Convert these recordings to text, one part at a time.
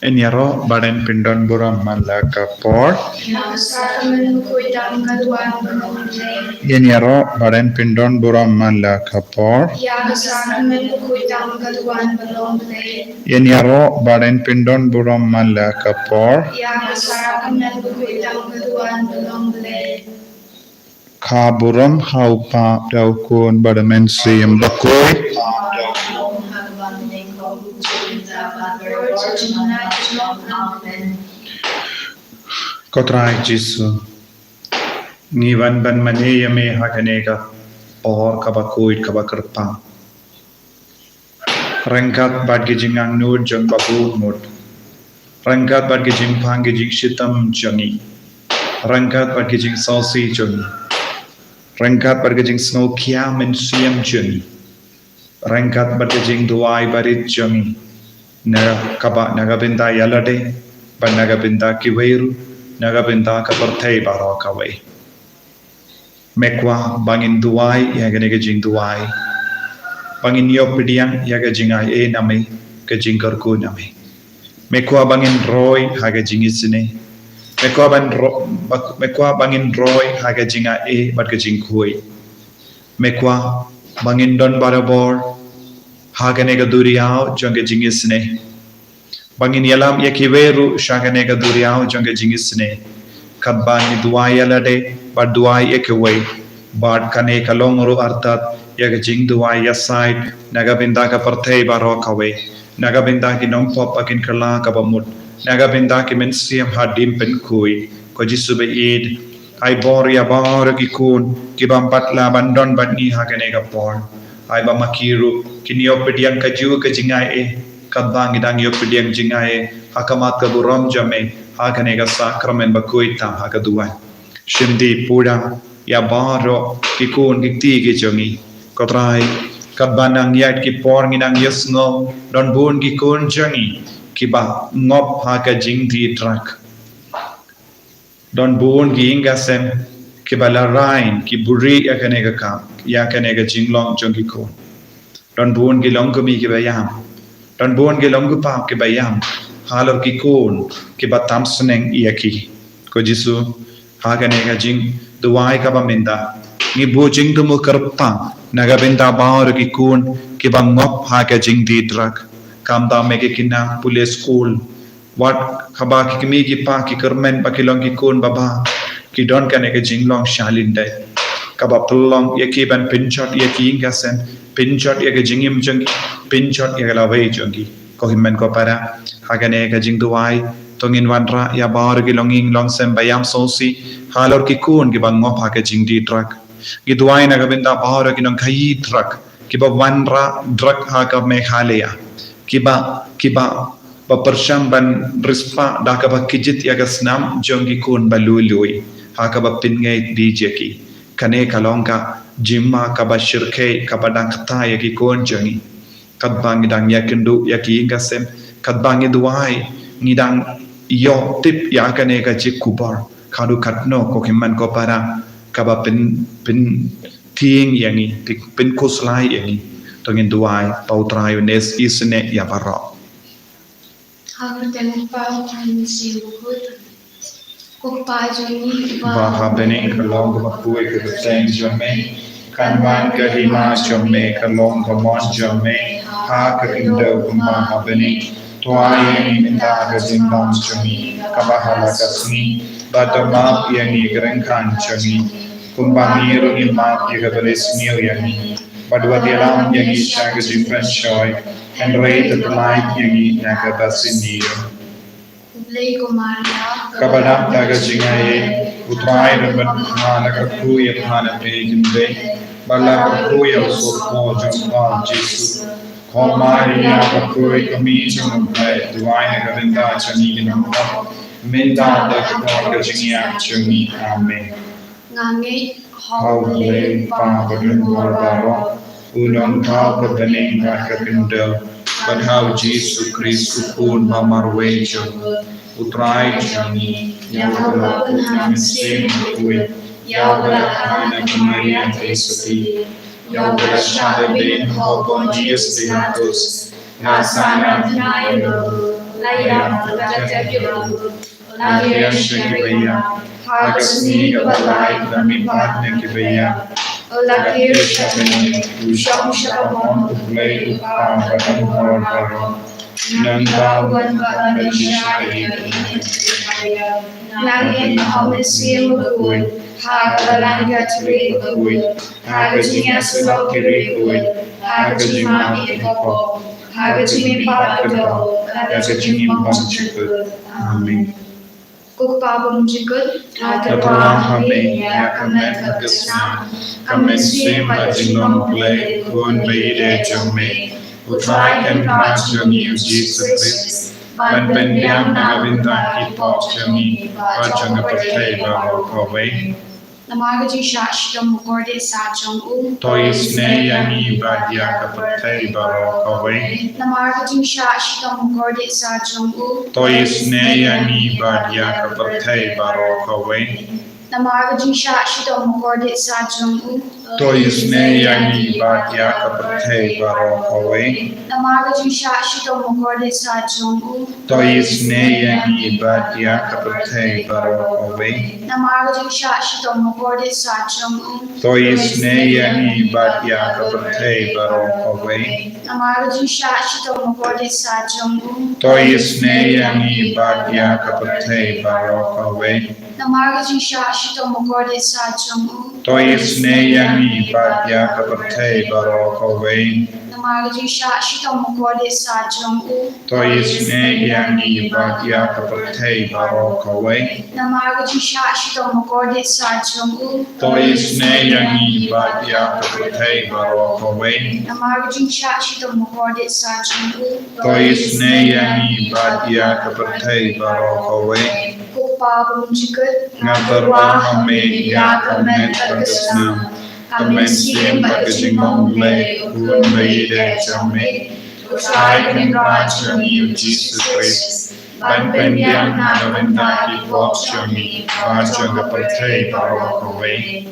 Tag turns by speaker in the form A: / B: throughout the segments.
A: Enyaro baden pindon buram malakapor. Enyaro baden pindon buram malakapor. Enyaro baden pindon buram malakapor. Kaburam haupa daukun badamen siyam bakoy. Kotrai Jesu. Ngivan ban mane yame hakanega por kabakuit kabakerpa. Rangkat bad gijingang nur jong babu mut. Rangkat bad gijing pang gijing shitam jongi. Rangkat bad gijing salsi jongi. Rangkat bad gijing snow kiam and siam jongi. Rangkat bad gijing duai barit jongi. Naga kaba nagabinda yalade. Ban nagabinda kiweiru. Nagabinda kapartay baro kaway. Mekwa bangin duai yaganega jing duai. Bangin yopidiang yaga jingai e name ke jingkarku name. Mekwa bangin roy haga jingisynei. Mekwa bangin roy haga jinga e bat ke jingkui. Mekwa bangin don barabor haga nega duriao jonge jingisynei. Bangin yalam yakiweru shaga nega duriao jonge jingisynei. Kadbani duai yalade but duai ekeway but kane kalongru artat yaga jing duai yaside nagabinda ka partay baro kawe nagabinda ki nongpop akin kala kabamut nagabinda ki mensiam hadim pen kui ko jisube id ai bor ya bor ki kun ki bampat la bandon badni hagane ka por ai ba makiru kinyo pediang kaju ka jingai e kadang idang yo pediang jingai e hakamat ka buram jame hagane ka sakramen bakuita hakaduan Shindi puda ya baro kikun kikti ki jongi kotrai kabanang yat ki por nginang yesngo don bun ki kun jongi kiba ngop ha ka jing di trak don bun ki ingasem kiba la rain ki buri ya kanega kam ya kanega jinglong jongi kun don bun ki longkumi ki bayam don bun ki longku pa ki bayam halor ki kun kiba tamsneng iyaki ko jisu haganega jing duai kabaminda ni bu jing dumu kerpa nagabinda baur ki kun ki bangop haga jing di drak kamda mege kina pule school what khaba ki kimi ki pa ki kermen bakilong ki kun baba ki don kanega jing long shalinde kaba pullong yaki ban pinchot yaki ingasen pinchot yaga jingim jongi pinchot yaga lawai jongi ko himmen ko para haganega jing duai tongin wanra ya baur ki longing long sem bayam sosi halor ki kun ki bang ngop hake jing di truck ki duai na gabinda baur ki nong khai truck ki ba wanra drug ha ka me khalea ki ba persham ban rispa da ka ba kijit ya ga snam jongi kun balului ha ka ba pingai dj ki kane kalongka jimma ka ba shirke ka ba dang kta ya ki kun jongi kadbang dang ya kendu ya ki ingasem kadbang duai ngidang yo tip ya kane ka jikubar kadu katno ko kiman ko para kaba pin ting yangi pin kuslai yangi tongin duai pautrayo nes isne ya baro ba happening kalong ko puwe ko teng jome kanwan ka hima jome kalong ko mon jome ha ka indo kuma happening tuai minta ka jingdam jome kabahala kasmi Badama yang igerengkan jongi kumbamiru imap igabalis niu yangi badwa dialam yang isyaga jimpan shoy and rate the light yang nagabasin niu kabadam daga jingaye utrai dan bhana kakku ya bhana pejin be bala kakku ya sokmo jompa jisu Komari ya kakku kami jompa duai nagarinda jongi ginampa Minta da keluarga jingia jungi amin.
B: Ngangi
A: Hau le pa badun barbaro unong kau kebening kakakendo badhau Jesu Kristu pun mamarwe jung utrai jungi yang walaupun kami sim kui yang walakana kemaria Kristi yang walashada bin hau bon Jesus Pilatus nasana dinayo Nadia Shakibaya, Hagasni Gabalai, Nami Padne Kibaya, Lakir Shabin, Usham Shabamon, Uplay, Badam Baro, Nanda, Badishaya, Nangin Homisi Mugui, Hagalanga Tiri Mugui, Hagajinga Sulokiri Mugui, Hagajima Ikopo, Hagajimi Pagado, Hagajimi Pomchikut. Amen. Kukpabam jikut, Tatarwa Hame, Yakamet Hagasna, Kamen Sim Bajinong Play, Kun Baide Jome, Utrai and Rajam Yu Jesus Christ, Ban Bendiam Nagavinda Kipok Jami, Bajangapate Barokaway. Namagaji Shashtam Mukorde Sajong U. Toisne Yami Badya Kapate Barokaway. Namagaji Shashtam Mukorde Sajong U. Toisne Yami Badya Kapate Barokaway. Namagaji Shashtam Mukorde Sajong U. Toisne Yami Badya Kapate Barokaway. Namagaji Shashtam Mukorde Sajong U. Toisne Yami Badya Kapate Barokaway. Namagaji Shashtam Mukorde Sajong U. Toisne Yami Badya Kapate Barokaway. Namagaji Shashtam Mukorde Sajong U. Toisne Yami Badya Kapate Barokaway. Namagaji Shashtam Mukorde Sajong U. Toisne Yami Badya Kapate Barokaway. Namagaji Shashtam Mukorde Sajong U. Toisne Yami Badya Kapate Barokaway. Namagaji Shashtam Mukorde Sajong U. Toisne Yami Badya Kapate Barokaway. Namagaji Shashtam Mukorde Sajong U. Toisne Yami Badya Kapate Barokaway. Kukpabam jikut, Ngatarwa Hame, Yakamet Hagasna, Kamen Sim Bajinong Play, Kun Baide Jame, Utrai and Rajam Yu Jesus Christ, Ban Bendiam Nagavinda Kipok Jami, Bajangapate Barokaway.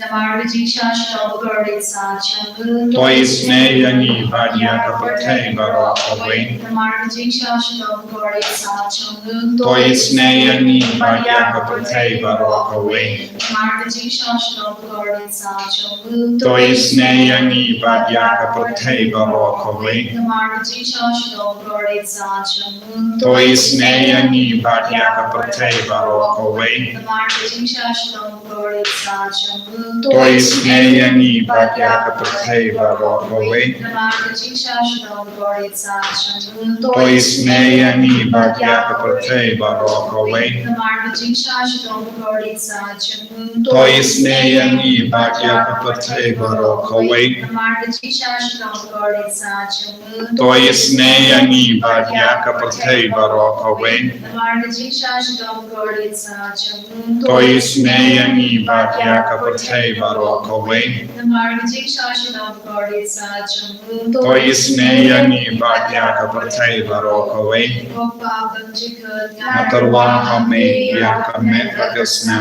A: Namagaji Shashtam Mukorde Sajong U. Toisne Yami Badya Kapate Barokaway. Namagaji Shashtam Mukorde Sajong U. Toisne Yami Badya Kapate Barokaway. Namagaji Shashtam Mukorde Sajong U. Toisne Yami Badya Kapate Barokaway. Namagaji Shashtam Mukorde Sajong U. Toisne Yami Badya Kapate Barokaway. Namagaji Shashtam Mukorde Sajong U. Toisne Yami Badya Kapate Barokaway. Namagaji Shashtam Mukorde Sajong U. Toisne Yami Badya Kapate Barokaway. Namagaji Shashtam Mukorde Sajong U. Toisne Yami Badya Kapate Barokaway. Namagaji Shashtam Mukorde Sajong U. Toisne Yami Badya Kapate Barokaway. Namagaji Shashtam Mukorde Sajong U. Toisne Yami Badya Kapate Barokaway. Namagaji Shashtam Mukorde Sajong U. Toisne Yami Badya Kapate Barokaway. Kukpabam jikut, Ngatarwa Hame, Yakamet Hagasna,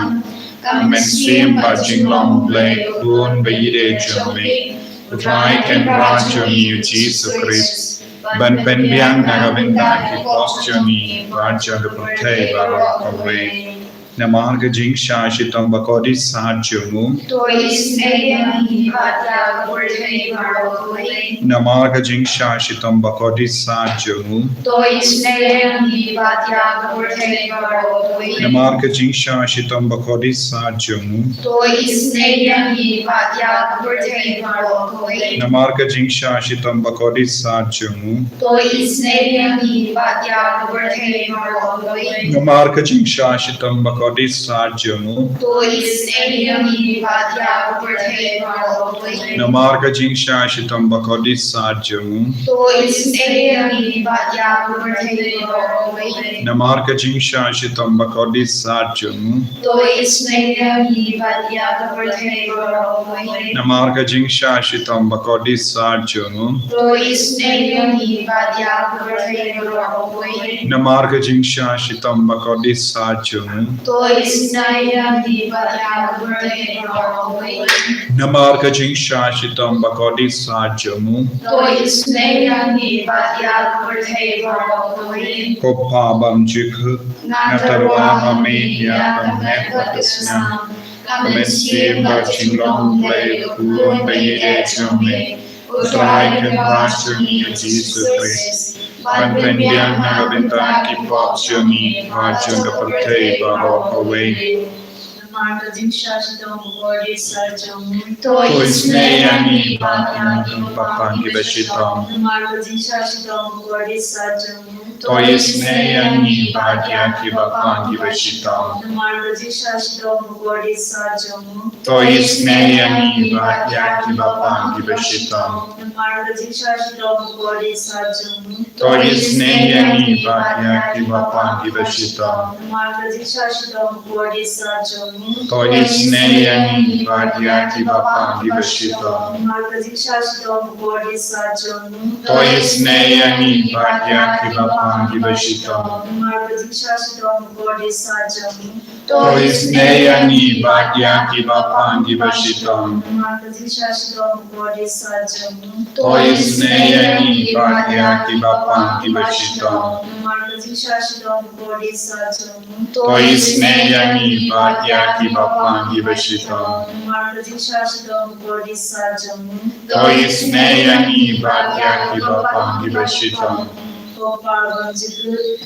A: Kamen Sim Bajinong Play, Kun Baide Jame, Utrai and Rajam Yu Jesus Christ, Ban Bendiam Nagavinda Kipok Jami, Bajangapate Barokaway. Namagaji Shashtam Mukorde Sajong U. Toisne Yami Badya Kapate Barokaway. Namagaji Shashtam Mukorde Sajong U. Toisne Yami Badya Kapate Barokaway. Namagaji Shashtam Mukorde Sajong U. Toisne Yami Badya Kapate Barokaway. Namagaji Shashtam Mukorde Sajong U. Toisne Yami Badya Kapate Barokaway. Namagaji Shashtam Mukorde Sajong U. Toisne Yami Badya Kapate Barokaway. Namagaji Shashtam Mukorde Sajong U. Toisne Yami Badya Kapate Barokaway. Namagaji Shashtam Mukorde Sajong U. Toisne Yami Badya Kapate Barokaway. Namagaji Shashtam Mukorde Sajong U. Toisne Yami Badya Kapate Barokaway. Namagaji Shashtam Mukorde Sajong U. Toisne Yami Badya Kapate Barokaway. Namar Kajing Shashitam Bakodi Sajamu
B: Toi Snayani Batya Kurte Varokawin
A: Kopabam Jik
B: Natarwa
A: Natarwahami
B: Hamidya
A: Yakamet
B: Kametvadasna
A: Vatasna
B: Kamensi
A: Bachinglong
B: Bachinglong
A: Play
B: Lay
A: Kun
B: Kun
A: Bayide
B: Bayide
A: Chome
B: Chome
A: Utrai
B: Utrai
A: Kempachuni
B: Kempachuni
A: Jesus
B: Jesus
A: Christ
B: Christ
A: Ban
B: Banbinbyang
A: Bendian Nagabintan
B: Nagabintan
A: Kipop Chuni
B: Kipopchoni
A: Bajanga Pate
B: Bajangapate
A: Barok away
B: Barokawin Marta Jinshashidom Gordi Sarjom
A: Toi
B: Toi
A: Snayani
B: Snayani
A: Batyan
B: Batya
A: Papangi Bashitam
B: Marta Jinshashidom Gordi Sarjom
A: Toi Snayani Batya Kibapangi Bashitam
B: Marta Jinshashidom Gordi Sarjom
A: Toi Snayani Batya Kibapangi Bashitam
B: Marta Jinshashidom Gordi Sarjom
A: Toi Snayani Batya Kibapangi Bashitam
B: Marta Jinshashidom Gordi Sarjom
A: Toi Snayani Batya Kibapangi Bashitam
B: Marta Jinshashidom Gordi Sarjom
A: Toi Snayani Batya Kibapangi Bashitam
B: Marta Jinshashidom Gordi Sarjom
A: Toi Snayani Batya Kibapangi Bashitam
B: Marta Jinshashidom Gordi Sarjom
A: Toi Snayani Batya Kibapangi Bashitam
B: Marta Jinshashidom Gordi Sarjom
A: Toi Snayani Batya Kibapangi Bashitam
B: Marta Jinshashidom Gordi Sarjom
A: Toi Snayani Batya Kibapangi Bashitam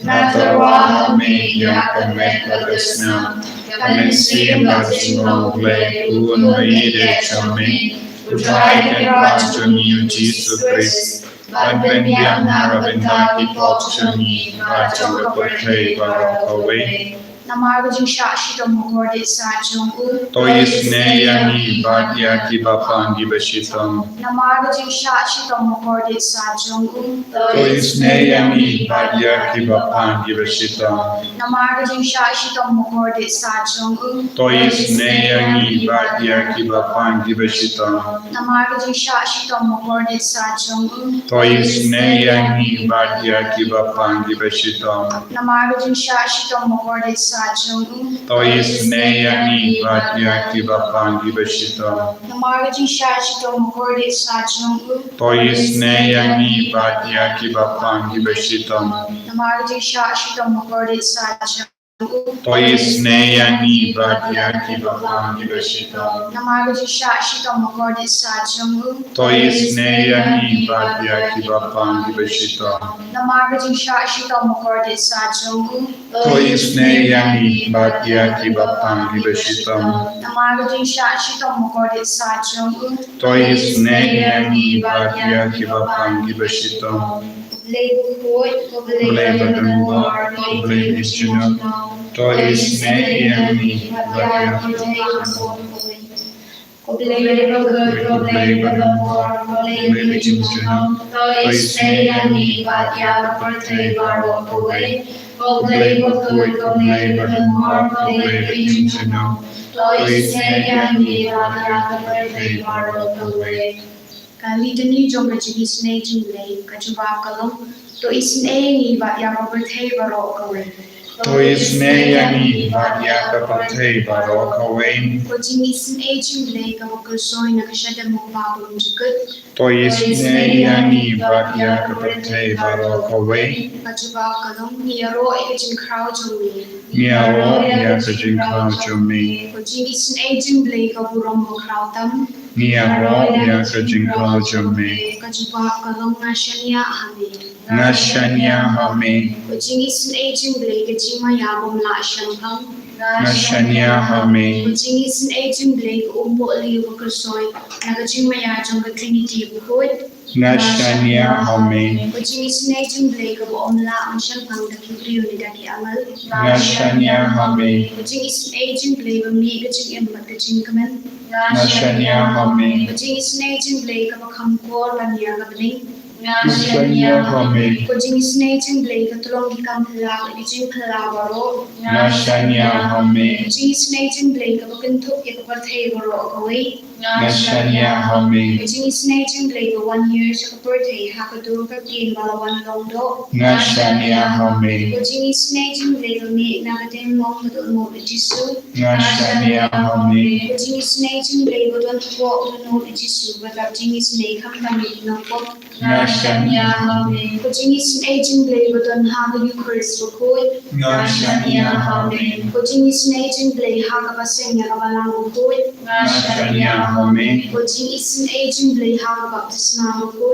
A: Natarwahami Yakamet Vatasna Kamensi Bachinglong Play Kun Bayide Chome Utrai Kempachuni Jesus Christ Ban Bendian Nagabintan Kipop Chuni Bajanga Pate Barok away
B: Namarga Jinshashidom Gordi Sarjom
A: Toi Snayani Batya Kibapangi Bashitam
B: Namarga Jinshashidom Gordi Sarjom
A: Toi Snayani Batya Kibapangi Bashitam
B: Namarga Jinshashidom Gordi Sarjom
A: Toi Snayani Batya Kibapangi Bashitam
B: Namarga Jinshashidom Gordi Sarjom
A: Toi Snayani Batya Kibapangi Bashitam
B: Namarga Jinshashidom Gordi Sarjom
A: Toi Snayani Batya Kibapangi Bashitam
B: Namarga Jinshashidom Gordi Sarjom
A: Toi Snayani Batya Kibapangi Bashitam
B: Namarga Jinshashidom Gordi Sarjom
A: Toi Snayani Batya Kibapangi Bashitam
B: Namarga Jinshashidom Gordi Sarjom
A: Toi Snayani Batya Kibapangi Bashitam
B: Namarga Jinshashidom Gordi Sarjom
A: Toi Snayani Batya Kibapangi Bashitam
B: Namarga Jinshashidom Gordi Sarjom
A: Toi Snayani Batya Kibapangi Bashitam Blame Badambar, Blame Ichino, Toi Snayani Batya Blame Badambar, Blame Ichino, Toi Snayani Batya Pate Barok away Blame Badambar, Blame Ichino, Toi Snayani Batya Pate Barok away
B: Kalidani Jong Jingisynei Jinglei Kachuba Kalum to Isnei Batya Roberte Barokawin
A: Toi Snayani Batya Pate Barok away
B: ko Jingisynei Jinglei Kabukusoy Nakashada Mupabum Jukut
A: Toi Snayani Batya Pate Barok away
B: Kachuba Kalum Niaro Ekajin Crow Jungli
A: Miao Yakajin Kao Jumi
B: ko Jingisynei Jinglei Kaburom Krautam
A: Miao Yakajin Kao Jumi
B: Kachuba Kalum Nashania Hami
A: Nashanya Hami
B: Jingisynei Jinglei Kachima Yabum La Shankam
A: Nashanya Hami
B: Jingisynei Jinglei Umbo Liu Kasoy Nakachima Yajong Trinity Bukut
A: Nashanya Hami
B: Jingisynei Jinglei Kabu Omla Anshan Pang Takibri Unidaki Amal
A: Nashanya Hami
B: Jingisynei Jinglei Bami Kaching Imbat Kaching Kaman
A: Nashanya Hami
B: Jingisynei Jinglei Kabu Kamkor Banya Gabling
A: Nashania Hame,
B: ko Jingisynei jing blei ka tulong ki kam phla ni jing phla baro
A: Nashania Hame,
B: Jingisynei jing blei ka bukan thuk ya ka thei baro ko wei
A: Nashania Hame,
B: Jingisynei jing blei ka 1 year sa ka thei ha ka dur ka kin bala wan long do
A: Nashania Hame,
B: ko Jingisynei jing blei ka ni na ka den mong ka do mo jisu
A: Nashania Hame,
B: ko Jingisynei jing blei ka don ko no jisu ba ta Jingisynei kam kam ni no ko
A: Nashania
B: ko Jingisynei jing blei ka don ha ka Eucharist ko ko
A: Nashania Hame,
B: ko Jingisynei jing blei ha ka ba seng ya ka ba lang ko
A: Nashania Hame,
B: ko Jingisynei jing blei ha ka baptisma ko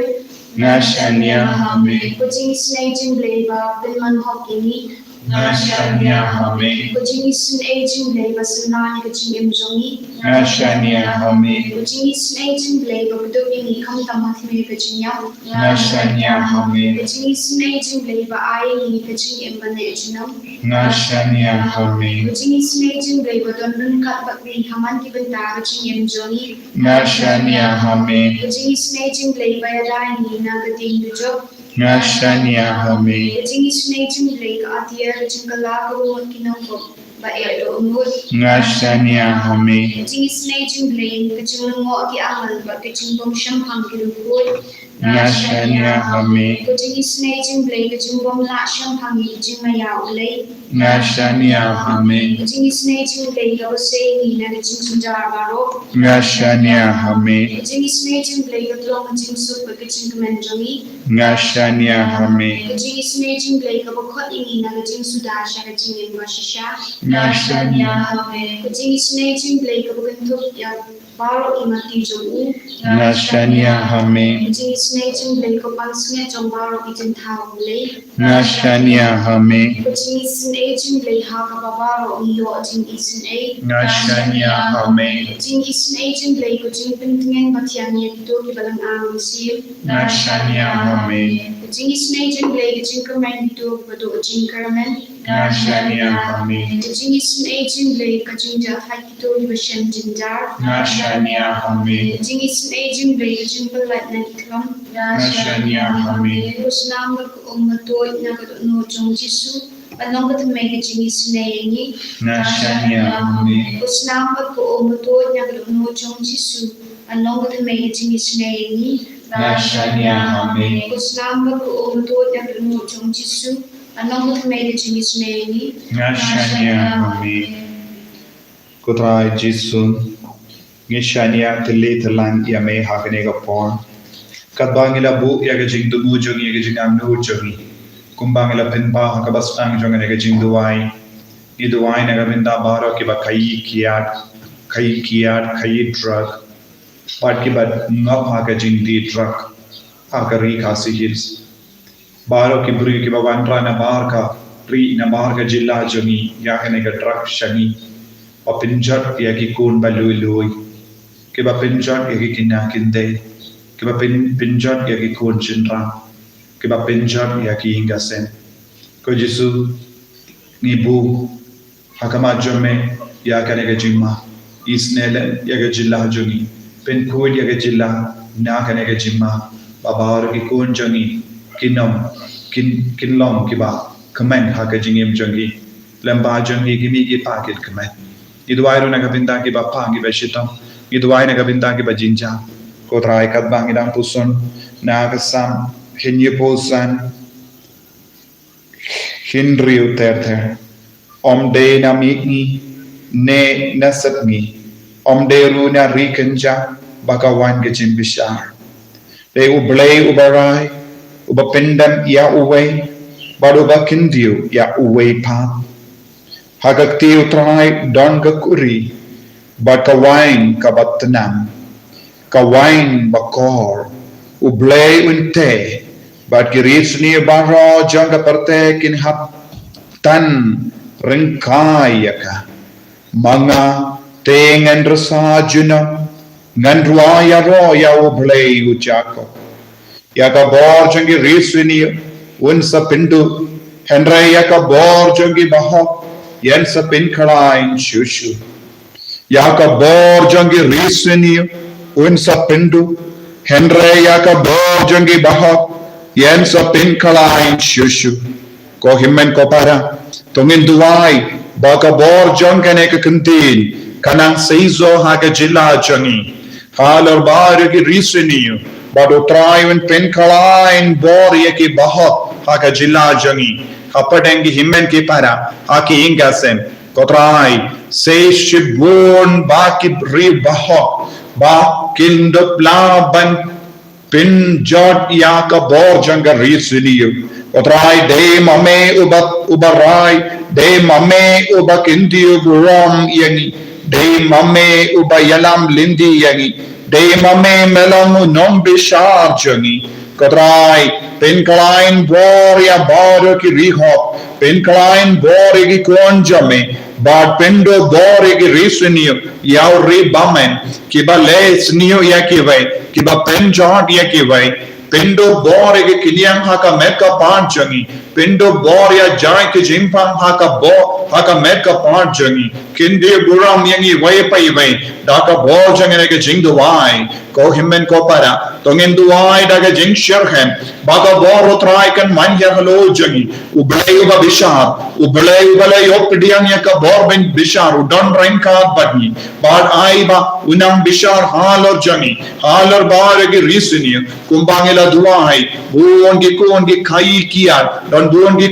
A: Nashania Hame,
B: ko Jingisynei jing blei ba bin man hok ini
A: Nashania Hame,
B: ko Jingisynei jing blei ba sunani ka jing im jongi
A: Nashania Hame,
B: ko Jingisynei jing blei ba do ini kam tam ma thme ka jing ya
A: Nashania Hame,
B: ko Jingisynei jing blei ba ai ni ka jing im ba ne jinam
A: Nashania Hame,
B: ko Jingisynei jing blei ba don dun ka ba ni haman ki ban ta ka jing im jongi
A: Nashania Hame,
B: ko Jingisynei jing blei ba ya dai ni na ka ding du jo
A: Nashania Hame,
B: ko Jingisynei jing blei ka atia ka jing ka la ko ki no ko ba e do ngut
A: Nashania Hame,
B: Jingisynei jing blei ka jing ngo ki amal ba ka jing bom sham hang ki lu ko
A: Nashania Hame,
B: ko Jingisynei jing blei ka jing bom la sham hang ki jing ma ya ulei
A: Nashania Hame,
B: ko Jingisynei jing blei ka se ni na ka jing sun jar ba ro
A: Nashania Hame,
B: ko Jingisynei jing blei ka tlong ka jing su ba ka jing ka men jongi
A: Nashania Hame,
B: ko Jingisynei jing blei ka ba khot ni na ka jing su da sha ka jing in ba sha
A: Nashania
B: ko Jingisynei jing blei ka ba kan thuk ya baro imati jo u
A: Nashania Hame,
B: ko Jingisynei jing blei ka pan snge jong baro ki jin thao lei
A: Nashania Hame,
B: ko Jingisynei jing blei ha ka ba baro ni yo Jingisynei
A: Nashania Hame,
B: Jingisynei jing blei ko jing pin tingen ba thian ye ki to ki balang ang si
A: Nashania Hame,
B: ko Jingisynei jing blei ki jing ka men ki to ba do jing karmen
A: Nashania Hame,
B: ko Jingisynei jing blei ka jing ja ha ki to ki ba shen jin jar
A: Nashania Hame,
B: Jingisynei jing blei ka jing ba lat na ki klam
A: Nashania Hame,
B: ko snam ba ko ma to na ka no jong jisu anong ka tmei ka Jingisynei ni
A: Nashania Hame,
B: ko snam ba ko ma to na ka no jong jisu anong ka tmei ka Jingisynei ni
A: Nashania Hame,
B: ko snam ba ko ma to na ka no jong jisu anong ka tmei ka Jingisynei ni
A: Nashania Hame, Kutrai Jisun, Nishania Tili Talan Yame Hakanega Porn, Katbangila Bu Yagajing Dumu Jungi Yagajing Amnu Jungi, Kumbangila Pinpa Hakabas Ang Jong and Yagajing Duai, Iduai Nagavinda Baro Kiba Kai Kiat, Drug, Part Kibat Ngap Hakajing D Drug, Hakari Kasi Hills, Baro Kibri Kibavandra Nabarka, Pri Nabarka Jilla Jungi, Yakanega Drug Shani, Pinjot Yaki Kun Balui, Kiba Pinjot Yaki Kinakinde, Kiba Pinjot Yaki Kun Chinra, Kiba Pinjot Yaki Ingasen, Kojisu Nibu, Hakama Jome, Yakanega Jima, Isnele Yagajilla Jungi, Pinkud Yagajilla, Nakanega Jima, Babar Kikun Jungi, Kinlong Kiba, Kamen Hakajingim Jungi, Lamba Jungi Gimigi Packet Kamen. Iduai nagabinda ki ba pangi ba shitong iduai nagabinda ki ba jinja ko trai kat bang idang puson nagasam hinyeposan hinriu ter de na mi ne nasatni de ru na rikenja bakawan ke jimbishar de ublay ubarai ubapendam ya uway baru bakindiu ya uway pa Hagakti utranai don gakuri, but kawain kabatnam, kawain bakor, ublay unte, but girits ni baro janga parte kinhap tan ringkayaka, mga tengan rasa juna, ngandruaya roya ublay uchako, yaka bor jangi risini unsa pindu, henry yaka bor jangi bahok, Yen sa pinkalain shushu. Yaka bor jangi risini un sa pindu. Henry yaka bor jangi bahak. Yen so pin kalain shushu. Ko himmen ko para. Tungin duwai. Baka bor jong kane ka kantin. Kanang seizo haga jila jangi. Halar bar ki risiniyo. Bado trayon pin kalain bor yeki bahot haga jila jangi. Hapadengi himmen ki para. Haki ingasen. Ko trai. Say shibun baki ri bahot. Ba kindop laban pin jot yaka bor janga risiliyo. Otrai de mame ubarai de mame ubakindiyo buram yangi de mame ubayalam lindi yangi de mame melamu non bishar jangi. Kotrai pin klein bor ya bor ki rihop pin klein bor ki konjame but pendo bor ki risiniyo yaw ri bamen kiba les niyo yakivai kiba penjot yakivai Pendo bor ege kiliang haka meka part jangi. Pendo bor ya jai ke jimpang haka bo haka meka part jangi. Kinde buram yangi way pa iway. Daka bor jangi ege jing duwai. Ko himmen ko para. Tongin duwai daga jing sherhen. Baga bor utrai kan manya halo jangi. Ublay uba bishar. Ublay opdiang yaka bor ben bishar. Udon rain ka badni. Bad aiba unang bishar halor jangi. Halor bar ege risini. Kumbangila duai buon gi kai kiat don buon gi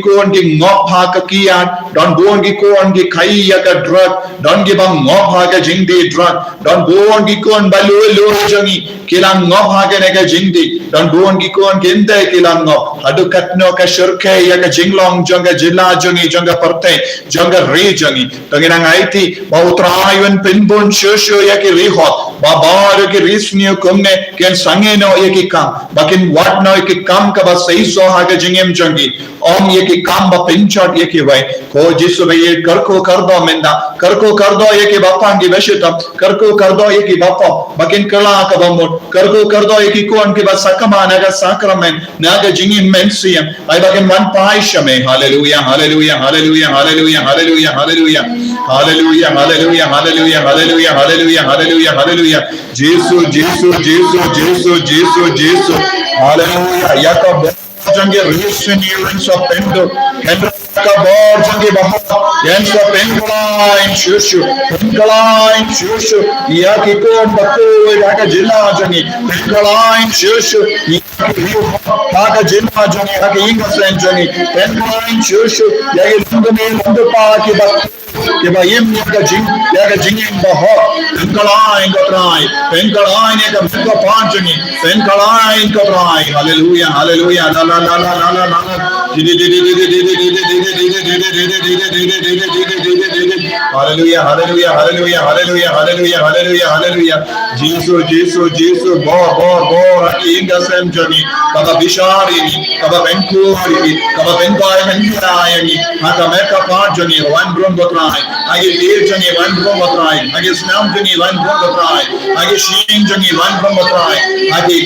A: ngop ha ka kiat don buon gi kai ya ka drug don gi bang ngop ha ka jingdi drug don buon gi balu lo jangi kilang ngop ha ka ne ka jingdi don buon gi gende kilang ngop adu katno ka shurke ya ka jinglong janga jilla jangi janga parte janga re jangi tanginang aiti ba utrayun pinbon shushu ya ki rihot ba bar ki risniu kumne ken sangeno ya ki kam bakin what now ki kam ka ba sei so ha ga jingem jangi om ye ki kam ba pinchot ye ki vai ko jisu be ye karko kardo menda karko kardo ye ki bapangi beshita karko kardo ye ki bapa bakin kala ka ba mot karko kardo ye ki kon ki ba sakama naga sakramen naga jingin mensiam ai bakin man paishame hallelujah hallelujah hallelujah hallelujah hallelujah hallelujah hallelujah hallelujah hallelujah hallelujah hallelujah hallelujah hallelujah jisu jisu jisu jisu jisu jisu hallelujah yakab jange reason events of pendo kendo ka bor jange baha yens of pengoline shushu yaki ko bako yaka jilla jange pengoline shushu yaki ka jilla jange yaki inga sen jange pengoline shushu yaki lundu pa ki bak कि भाई ये का जिंग बहुत पेंकलाइन का ट्राई पेंकलाइन का मुका पांचनी पेंकलाइन का ट्राई हालेलुया हालेलुया ला ला ला ला ला ला ला hallelujah hallelujah hallelujah hallelujah hallelujah hallelujah hallelujah जीसु जीसु जीसु बो इंगा सेम जनी कबा बिशारी कबा पेंकुरी कबा पेंकाय पेंकायनी हाका मेका पांचनी वन ब्रोम try. Agi deer jangi one from try. Agi snam jangi one from try. Agi sheen jangi one from try. Agi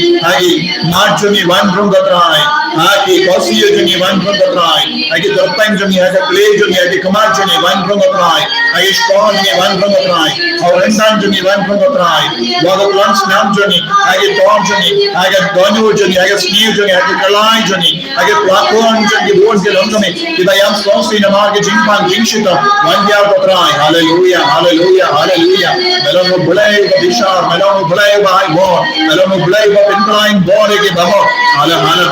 A: mat jangi one from try. Agi kosiya jangi one from try. Agi darpang jangi agi play jangi agi kamar jangi one from try. Agi spawn jangi one from try. Aur endan jangi one from try. Waga plan snam jangi agi tom jangi agi donu jangi agi snew jangi agi kalai jangi agi plakon jangi bon ke longame. Kita yang sponsor nama agi jingpan jingshita. Hallelujah, hallelujah, hallelujah. Melonu bulay ba bishar, melonu bulay ba ay bo, melonu bulay ba pintrain bore ke babo. Hallelujah,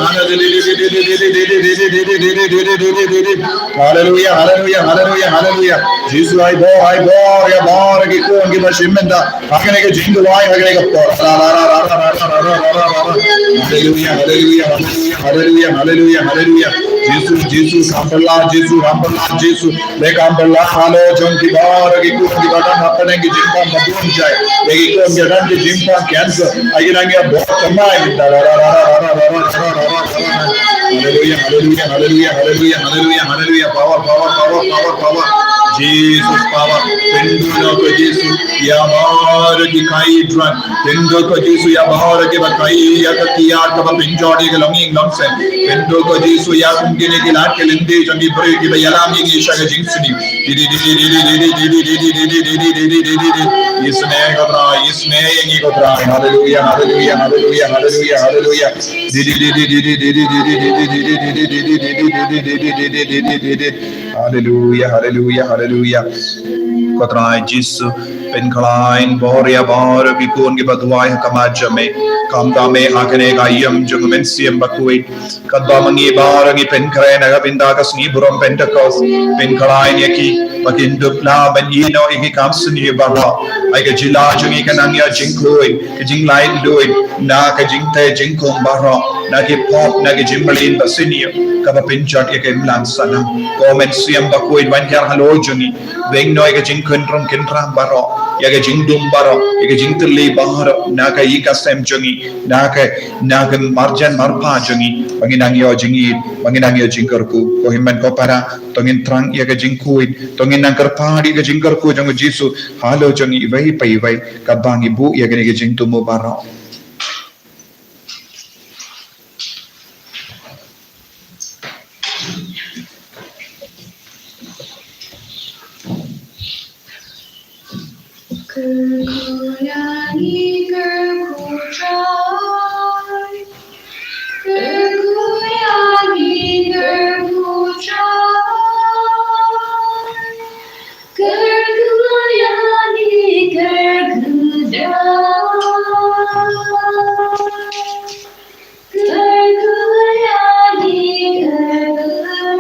A: hallelujah, hallelujah, hallelujah. Jesus ay bo ya bore ke ko ngi ba shimenda. Agane ke jindu ay agane ke por. Hallelujah, hallelujah, hallelujah, hallelujah, hallelujah. Jesus, Rampalla, Jesus, le Rampalla, halo, Jong ki bar, ki ku ki batan hapane ki jimpa madun jai, le ki ku ngedan ki jimpa cancer, agi nangi a bahut kamai, hallelujah, hallelujah, hallelujah, hallelujah, hallelujah, hallelujah, power. Jesus power. Tendo ko Jesus yamara ki kai dran. Tendo ko Jesus yamara ki bakai ya katia ka pinjodi ke longing longse. Tendo ko Jesus ya kungine ki lat ke linde jangi bre ki yalam ni shaga jingsini. Isne godra isne yengi godra. Hallelujah hallelujah hallelujah hallelujah hallelujah. Hallelujah hallelujah hallelujah. Kotrai Jisu Penkalain Boria Bor Bikun Gibaduai Kamajame Kamdame Hakane Gayam Jugumensium Bakuit Kadbamangi Barangi Penkare Nagabindakas Niburum Pentakos Penkalain Yaki Bakindupla Benino Iki Kamsuni Barra like a Jilajungi Kananya Jinkuin Jing Light Duin Naka Jingte Jinkum Barra Naki Pop Naki Jimbalin Basinio Kapapinchot Yakim Lansana Comensium Bakuit Wankar Halojuni Wing Noika Jinkundrum Kindram Baro Yaga Jingdum Baro Yaga Jintili Baharo Naka Yika Sem Jungi Naka Marjan Marpa Jungi Banginangyo Jingi Banginangyo Jinkarku Kohiman Kopara Tongin Trang Yaga Jinkuit Tongin Nankar Padi Jinkarku Jungu Jisu Halo Jungi Vai Pai Vai Kabangi Bu Yaga Jintumu Baro.
B: Kerkuyani kerkutrai, kerkuyani kerkutrai, kerkuyani kerkutrai, kerkuyani kerkutrai,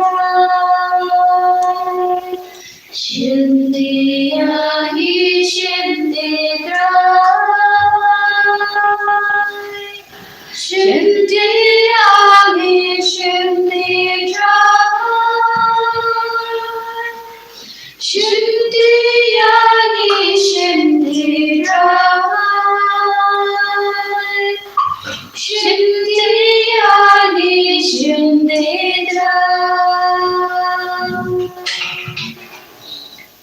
B: Shindiyani Shindidrai, Shindiyani Shindidrai, Shindiyani Shindidrai, Shindiyani Shindidrai.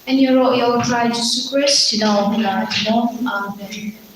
B: And your royal cry, Jesus Christ, to know, Amen.